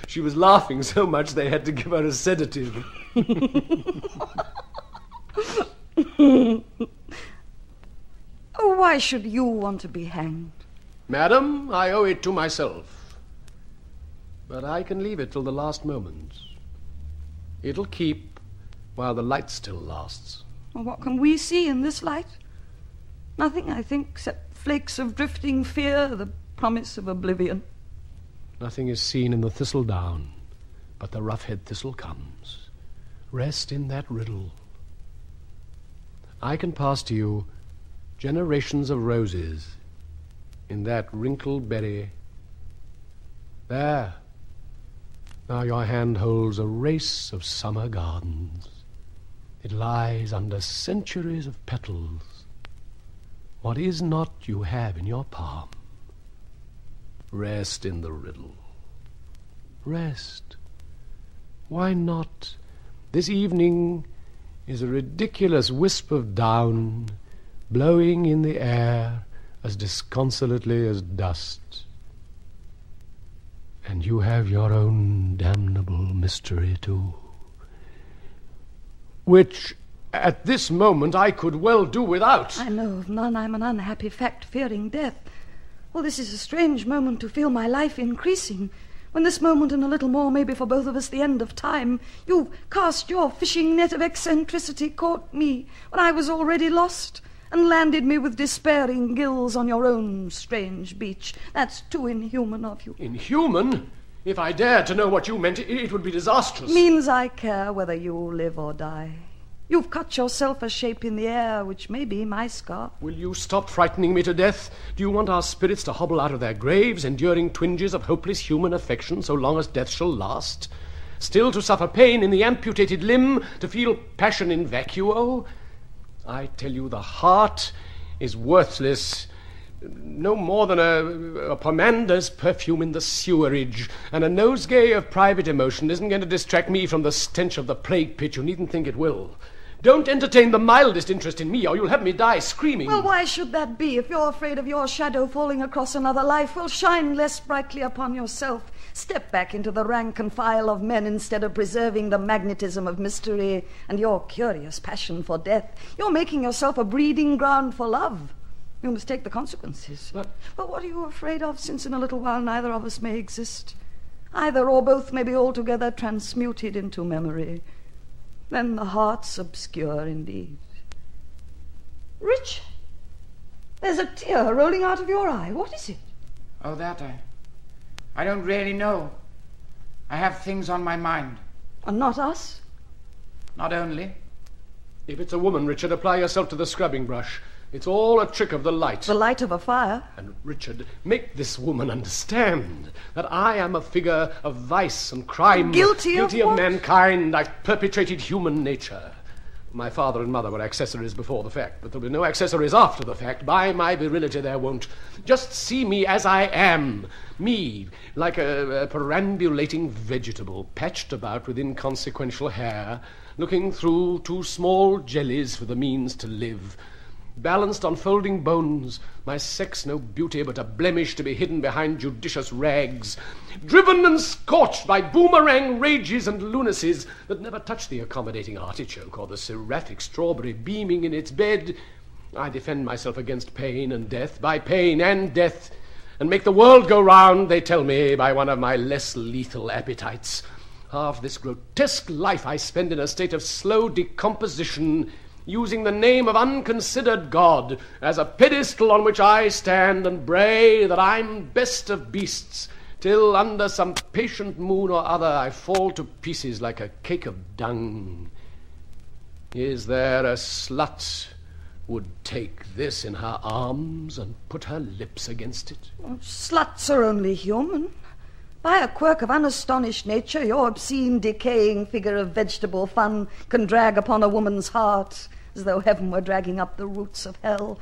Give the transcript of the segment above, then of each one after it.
She was laughing so much they had to give her a sedative. Oh, why should you want to be hanged? Madam, I owe it to myself. But I can leave it till the last moment. It'll keep while the light still lasts. Well, what can we see in this light? Nothing, I think, except flakes of drifting fear, the promise of oblivion. Nothing is seen in the thistledown, but the rough-head thistle comes. Rest in that riddle. I can pass to you generations of roses in that wrinkled berry. There. Now your hand holds a race of summer gardens. It lies under centuries of petals. What is not you have in your palm. Rest in the riddle. Rest. Why not? This evening is a ridiculous wisp of down blowing in the air as disconsolately as dust. And you have your own damnable mystery, too, which at this moment I could well do without. I know of none. I'm an unhappy fact, fearing death. Well, this is a strange moment to feel my life increasing, when this moment and a little more may be for both of us the end of time. You've cast your fishing net of eccentricity, caught me when I was already lost, and landed me with despairing gills on your own strange beach. That's too inhuman of you. Inhuman? If I dared to know what you meant, it would be disastrous. Means I care whether you live or die. You've cut yourself a shape in the air, which may be my scar. Will you stop frightening me to death? Do you want our spirits to hobble out of their graves, enduring twinges of hopeless human affection so long as death shall last? Still to suffer pain in the amputated limb, to feel passion in vacuo? I tell you, the heart is worthless, no more than a pomander's perfume in the sewerage, and a nosegay of private emotion isn't going to distract me from the stench of the plague pit. You needn't think it will. Don't entertain the mildest interest in me, or you'll have me die screaming. Well, why should that be? If you're afraid of your shadow falling across another life, well, shine less brightly upon yourself. Step back into the rank and file of men instead of preserving the magnetism of mystery and your curious passion for death. You're making yourself a breeding ground for love. You must take the consequences. But what are you afraid of, since in a little while neither of us may exist? Either or both may be altogether transmuted into memory. Then the heart's obscure indeed. Richard, there's a tear rolling out of your eye. What is it? Oh, that I don't really know. I have things on my mind. And not us? Not only. If it's a woman, Richard, apply yourself to the scrubbing brush. It's all a trick of the light. The light of a fire? And, Richard, make this woman understand that I am a figure of vice and crime. Guilty of what? Mankind. I've perpetrated human nature. My father and mother were accessories before the fact, but there'll be no accessories after the fact. By my virility there won't. Just see me as I am. Me, like a perambulating vegetable, patched about with inconsequential hair, looking through two small jellies for the means to live. Balanced on folding bones, my sex no beauty but a blemish to be hidden behind judicious rags, driven and scorched by boomerang rages and lunacies that never touch the accommodating artichoke or the seraphic strawberry beaming in its bed. I defend myself against pain and death, by pain and death, and make the world go round, they tell me, by one of my less lethal appetites. Half this grotesque life I spend in a state of slow decomposition, using the name of unconsidered God as a pedestal on which I stand and bray that I'm best of beasts, till under some patient moon or other I fall to pieces like a cake of dung. Is there a slut would take this in her arms and put her lips against it? Well, sluts are only human. By a quirk of unastonished nature, your obscene, decaying figure of vegetable fun can drag upon a woman's heart as though heaven were dragging up the roots of hell.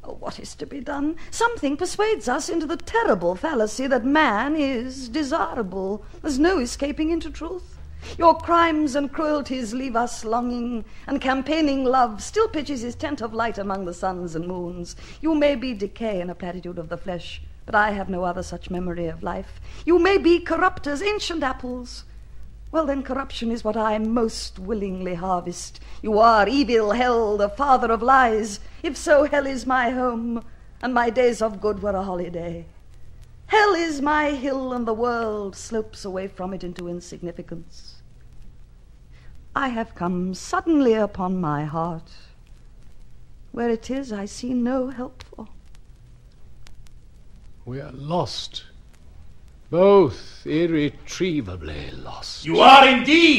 Oh, what is to be done? Something persuades us into the terrible fallacy that man is desirable. There's no escaping into truth. Your crimes and cruelties leave us longing, and campaigning love still pitches his tent of light among the suns and moons. You may be decay in a platitude of the flesh, but I have no other such memory of life. You may be corrupt as ancient apples. Well, then corruption is what I most willingly harvest. You are evil, hell, the father of lies. If so, hell is my home, and my days of good were a holiday. Hell is my hill, and the world slopes away from it into insignificance. I have come suddenly upon my heart. Where it is, I see no help for. We are lost. Both irretrievably lost. You are indeed!